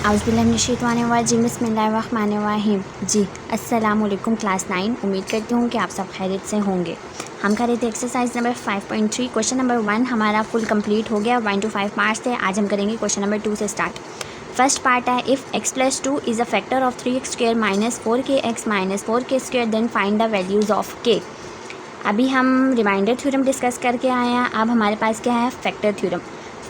औज़ुबिल्लाहिमिनश्शैतानिर्रजीम बिस्मिल्लाहिर्रहमानिर्रहीम। जी अस्सलाम वालेकुम क्लास 9। उम्मीद करती हूँ कि आप सब खैरियत से होंगे। हम कर रहे थे एक्सरसाइज नंबर 5.3। क्वेश्चन नंबर 1 हमारा फुल कंप्लीट हो गया। 1 to 5 मार्क्स थे। आज हम करेंगे क्वेश्चन नंबर 2 से स्टार्ट। फर्स्ट पार्ट है, if x+2 is a factor of 3x² minus 4kx minus 4k² then find the values of k। अभी हम रिमाइंडर थ्योरम डिस्कस करके आए हैं। अब हमारे पास क्या है, factor theorem.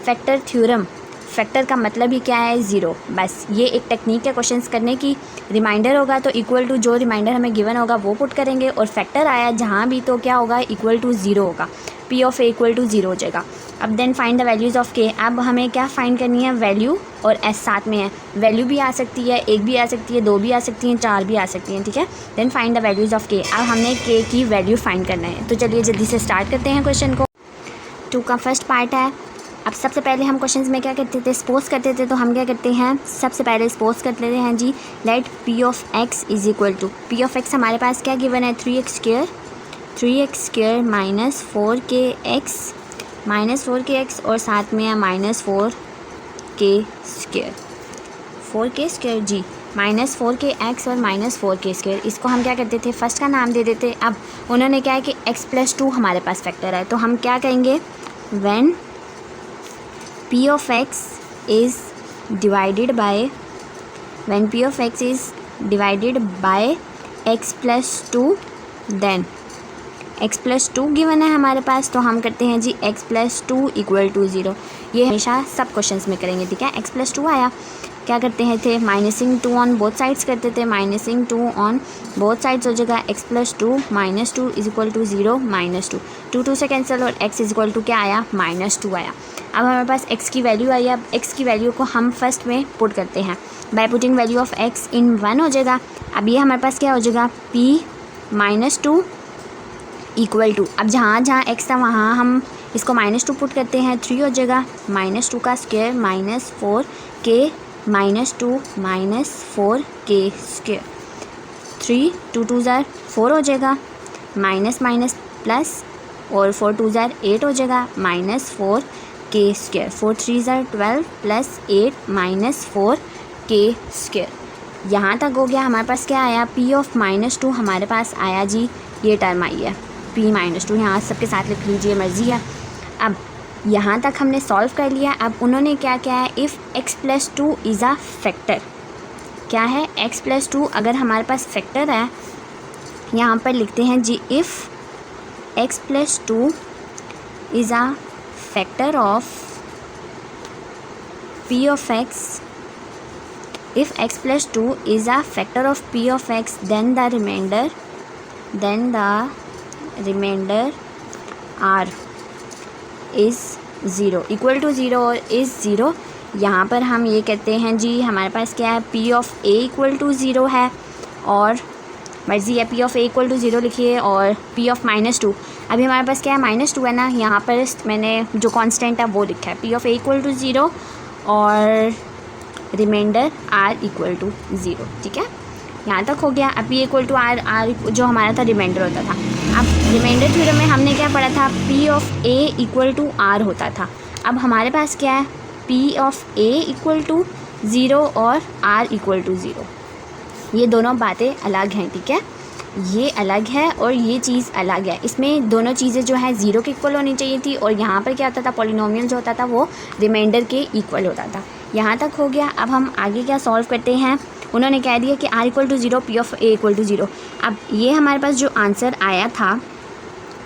Factor theorem, factor का मतलब ही क्या है, ज़ीरो। बस ये एक टेक्निक है क्वेश्चंस करने की। रिमाइंडर होगा तो इक्वल टू जो रिमाइंडर हमें गिवन होगा वो पुट करेंगे, और फैक्टर आया जहाँ भी तो क्या होगा, इक्वल टू ज़ीरो होगा। P of A equal to zero हो जाएगा। अब then find the values of K. अब हमें क्या फाइंड करनी है, वैल्यू और एस साथ में है। वैल्यू भी आ सकती है, एक भी आ सकती है, दो भी आ सकती हैं, चार भी आ सकती हैं, ठीक है। Then find the values of K. अब हमने के की वैल्यू फाइंड करना है। तो चलिए जल्दी से स्टार्ट करते हैं क्वेश्चन को। 2 का फर्स्ट पार्ट है। अब सबसे पहले हम क्वेश्चंस में क्या करते थे, सपोज करते थे। तो हम क्या करते हैं, सबसे पहले सपोज कर लेते हैं जी, let p of x is equal to, p of x हमारे पास क्या गिवन है, 3x² माइनस 4kx और साथ में है माइनस 4k² जी, माइनस 4kx और माइनस 4k²। इसको हम क्या करते थे, फर्स्ट का नाम दे देते। अब उन्होंने क्या है कि x+2 हमारे पास फैक्टर है, तो हम क्या कहेंगे, when p of x is divided by x+2 then x+2 given है हमारे पास, तो हम करते हैं जी x+2 इक्वल टू ज़ीरो। ये हमेशा सब क्वेश्चंस में करेंगे, ठीक है। x+2 आया, क्या करते हैं थे, माइनसिंग 2 ऑन बोथ साइड्स करते थे। माइनसिंग 2 ऑन बोथ साइड्स हो जाएगा, x+2 minus 2 is equal to zero, minus 2 2 से कैंसिल, और x इज इक्वल टू क्या आया, -2 आया। अब हमारे पास x की वैल्यू आई। अब x की वैल्यू को हम फर्स्ट में पुट करते हैं, by putting value of x इन 1 हो जाएगा। अब ये हमारे पास क्या हो जाएगा, p-2 इक्वल टू, अब जहाँ जहाँ x था वहाँ हम इसको -2 पुट करते हैं, 3 हो जाएगा, -2 का square minus 4k -2 minus 4k²। 3 2 2 ज़ार 4 हो जाएगा, माइनस माइनस प्लस, और 4 2 ज़ार 8 हो जाएगा, माइनस 4k²। 4 3 ज़ार 12 प्लस 8 माइनस 4k²। यहाँ तक हो गया। हमारे पास क्या आया, p ऑफ -2 हमारे पास आया जी, ये टर्म आई है p-2। यहाँ सबके साथ लिख लीजिए, मर्ज़ी है। अब यहाँ तक हमने सॉल्व कर लिया। अब उन्होंने क्या क्या है, if x+2 is a factor, क्या है, x+2 अगर हमारे पास फैक्टर है, यहाँ पर लिखते हैं जी, if x+2 is a factor of p of x, if x+2 is a factor of p of x, then the remainder r is zero, equal to zero और इज़ ज़ीरो। यहाँ पर हम ये कहते हैं जी, हमारे पास क्या है, p of a equal to zero है, और मर्ज़ी है, p of a equal to zero लिखिए, और p ऑफ -2, अभी हमारे पास क्या है, -2 है ना, यहाँ पर मैंने जो कांस्टेंट है वो लिखा है, p of a equal to zero और remainder r equal to zero, ठीक है। यहाँ तक हो गया। अब p इक्वल टू r जो हमारा था रिमाइंडर होता था। अब रिमाइंडर थ्योरम में हमने क्या पढ़ा था, p of a equal to r होता था। अब हमारे पास क्या है, p of a equal to zero और r इक्वल टू ज़ीरो। ये दोनों बातें अलग हैं, ठीक है। ये अलग है और ये चीज़ अलग है। इसमें दोनों चीज़ें जो है ज़ीरो के इक्वल होनी चाहिए थी, और यहाँ पर क्या होता था, पॉलिनोमियल जो होता था वो रिमाइंडर के इक्वल होता था। यहाँ तक हो गया। अब हम आगे क्या सॉल्व करते हैं। उन्होंने कह दिया कि r equal to zero, p of a equal to zero. अब ये हमारे पास जो आंसर आया था,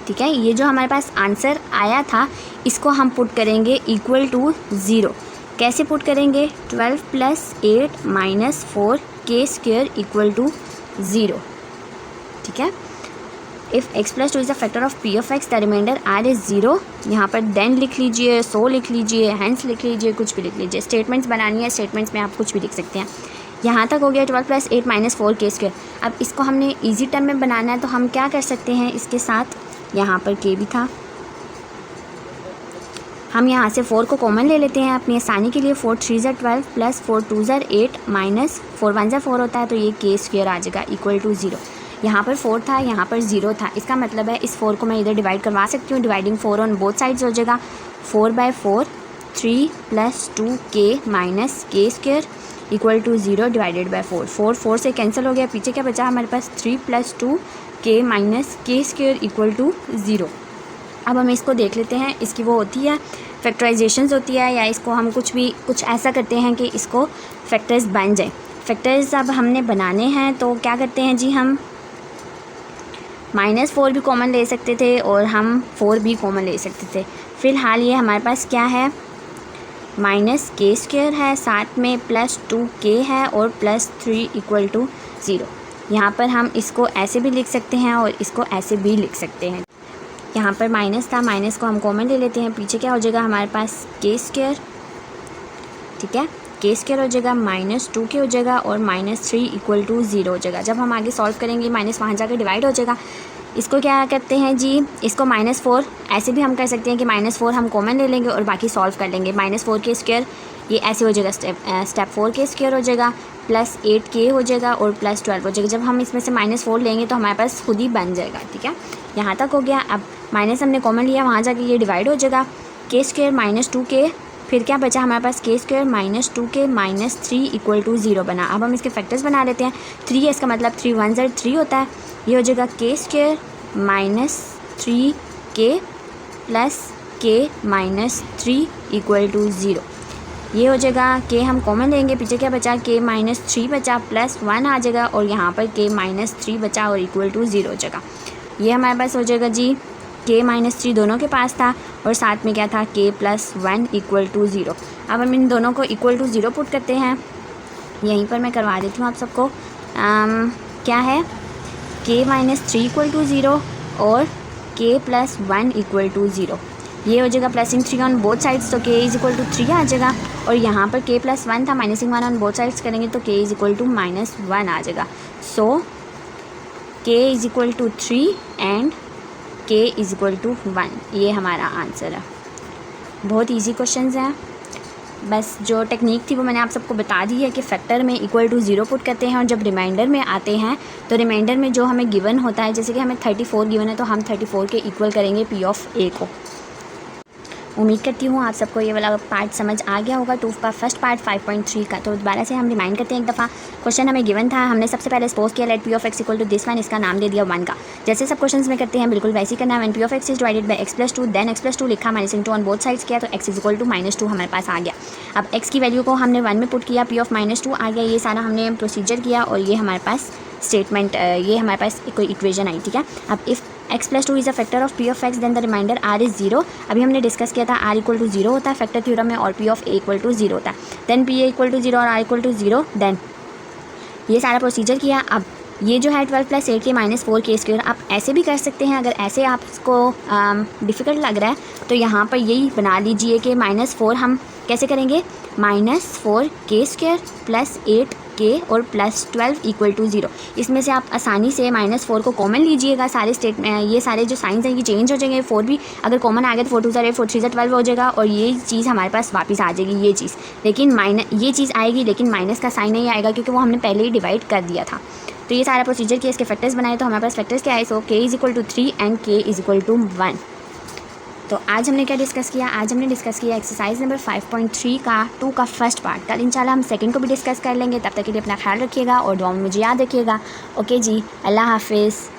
ठीक है, ये जो हमारे पास आंसर आया था, इसको हम पुट करेंगे इक्वल टू ज़ीरो। कैसे पुट करेंगे, 12 + 8 minus 4k² equal to zero, ठीक है। If x+2 is a factor of p of x, the remainder r is zero. यहाँ पर देन लिख लीजिए, सो लिख लीजिए, हैंस लिख लीजिए, कुछ भी लिख लीजिए। स्टेटमेंट्स बनानी है, स्टेटमेंट्स में आप कुछ भी लिख सकते हैं। यहाँ तक हो गया 12 + 8 माइनस 4k²। अब इसको हमने इजी टर्म में बनाना है, तो हम क्या कर सकते हैं, इसके साथ यहाँ पर k भी था, हम यहाँ से 4 को कॉमन ले लेते हैं अपनी आसानी के लिए। 4 3 ज़ार 12 प्लस 4 2 ज़ार 8 माइनस 4 1 ज़ार 4 होता है, तो ये k² आ जाएगा इक्वल टू ज़ीरो। यहाँ पर 4 था, यहाँ पर 0 था। इसका मतलब है इस 4 को मैं इधर डिवाइड करवा सकती हूँ। डिवाइडिंग 4 ऑन बोथ साइड्स हो जाएगा। 4/4 3 + 2k minus K square equal to 0 divided by 4 4 से कैंसिल हो गया, पीछे क्या बचा हमारे पास 3 + 2k minus K square equal to 0। अब हम इसको देख लेते हैं, इसकी वो होती है फैक्टराइजेशंस होती है, या इसको हम कुछ ऐसा करते हैं कि इसको फैक्टर्स बन जाए। फैक्टर्स अब हमने बनाने हैं तो क्या करते हैं जी, हम -4 भी कॉमन ले सकते थे और हम 4 भी कॉमन ले सकते थे। फ़िलहाल ये हमारे पास क्या है, माइनस के स्क्वायर है, साथ में प्लस 2k है और प्लस 3 इक्वल टू 0। यहाँ पर हम इसको ऐसे भी लिख सकते हैं और इसको ऐसे भी लिख सकते हैं। यहाँ पर माइनस था, माइनस को हम कॉमन ले लेते हैं, पीछे क्या हो जाएगा हमारे पास के स्क्वायर, ठीक है, के स्क्वायर हो जाएगा, -2k हो जाएगा और -3 इक्वल टू 0 हो जाएगा। जब हम आगे सॉल्व करेंगे माइनस वहाँ जाकर डिवाइड हो जाएगा। इसको क्या करते हैं जी, इसको -4 ऐसे भी हम कर सकते हैं कि -4 हम कॉमन ले लेंगे और बाकी सॉल्व कर लेंगे। -4 के स्क्वायर ये ऐसे हो जाएगा, स्टेप 4 के स्क्वायर हो जाएगा, प्लस 8k हो जाएगा और प्लस 12 हो जाएगा। जब हम इसमें से -4 लेंगे तो हमारे पास खुद ही बन जाएगा, ठीक है, यहाँ तक हो गया। अब माइनस हमने कॉमन लिया, वहाँ जाके ये डिवाइड हो जाएगा, के स्क्वायर -2k, फिर क्या बचा हमारे पास के square -2k minus 3 equal to 0 बना। अब हम इसके फैक्टर्स बना लेते हैं। 3 है, इसका मतलब 3 1 ज़र 3 होता है, ये हो जाएगा K square -3k plus k -3 equal to 0। ये हो जाएगा, k हम कॉमन लेंगे, पीछे क्या बचा, k -3 बचा, प्लस 1 आ जाएगा और यहाँ पर k -3 बचा और इक्वल टू 0 हो जाएगा। ये हमारे पास हो जाएगा जी, k -3 दोनों के पास था और साथ में क्या था, k + 1 इक्वल टू 0। अब हम इन दोनों को इक्वल टू 0 पुट करते हैं, यहीं पर मैं करवा देती हूँ आप सबको। क्या है, k -3 इक्वल टू 0 और k + 1 इक्वल टू 0। ये हो जाएगा प्लसिंग 3 ऑन बोथ साइड्स, तो k इक्वल टू 3 आ जाएगा और यहाँ पर k + 1 था, माइनसिंग 1 ऑन बोथ साइड्स करेंगे तो k इक्वल टू -1 आ जाएगा। So k equal to 3 and k equal to 1, ये हमारा आंसर है। बहुत इजी क्वेश्चंस हैं, बस जो टेक्निक थी वो मैंने आप सबको बता दी है कि फैक्टर में इक्वल टू 0 पुट करते हैं और जब रिमाइंडर में आते हैं तो रिमाइंडर में जो हमें गिवन होता है, जैसे कि हमें 34 गिवन है तो हम 34 के इक्वल करेंगे p ऑफ a को। उम्मीद करती हूँ आप सबको ये वाला पार्ट समझ आ गया होगा, 2 का फर्स्ट पार्ट 5.3 का। तो दोबारा से हम रिमाइंड करते हैं एक दफ़ा। क्वेश्चन हमें गिवन था, हमने सबसे पहले सपोज किया let p of x equal to this one, इसका नाम दे दिया 1 का। जैसे सब क्वेश्चंस में करते हैं बिल्कुल वैसे ही करना है। When p of x is divided by x + 2 then x + 2 लिखा, -2 ऑन बोथ साइड्स किया तो x इक्वल टू -2 हमारे पास आ गया। अब x की वैल्यू को हमने 1 में पुट किया, p ऑफ -2 आ गया। ये सारा हमने प्रोसीजर किया और ये हमारे पास स्टेटमेंट, ये हमारे पास कोई इक्वेशन आई, ठीक है। अब if x + 2 is a factor of p of x then the remainder r is 0। अभी हमने डिस्कस किया था r इक्वल टू 0 होता है फैक्टर थ्योरम में और p of a equal to 0 होता है। Then p a equal to 0 और r इक्वल टू 0, देन ये सारा प्रोसीजर किया। अब ये जो है 12 + 8k - 4k स्क्वायर, आप ऐसे भी कर सकते हैं। अगर ऐसे आपको डिफ़िकल्ट लग रहा है तो यहाँ पर यही बना लीजिए कि -4 हम कैसे करेंगे, -4k स्क्वायर प्लस 8k और प्लस 12 इक्वल टू 0। इसमें से आप आसानी से -4 को कॉमन लीजिएगा, सारे स्टेट में ये सारे जो साइंस हैं ये चेंज हो जाएंगे। 4 भी अगर कॉमन आ गया तो 4 2 8, 4 3 12 हो जाएगा और ये चीज़ हमारे पास वापस आ जाएगी ये चीज़। लेकिन ये चीज़ आएगी लेकिन माइनस का साइन नहीं आएगा क्योंकि वो हमने पहले ही डिवाइड कर दिया था। तो ये सारा प्रोसीजर किया, इसके फैक्टर्स बनाए तो हमारे पास फैक्टर्स क्या है, so k equal to 3 and k equal to 1। तो आज हमने क्या डिस्कस किया, आज हमने डिस्कस किया एक्सरसाइज नंबर 5.3 का 2 का फर्स्ट पार्ट। कल इंशाल्लाह हम सेकंड को भी डिस्कस कर लेंगे। तब तक के लिए अपना ख्याल रखिएगा और दुआ में मुझे याद रखिएगा। ओके जी, अल्लाह हाफिज़।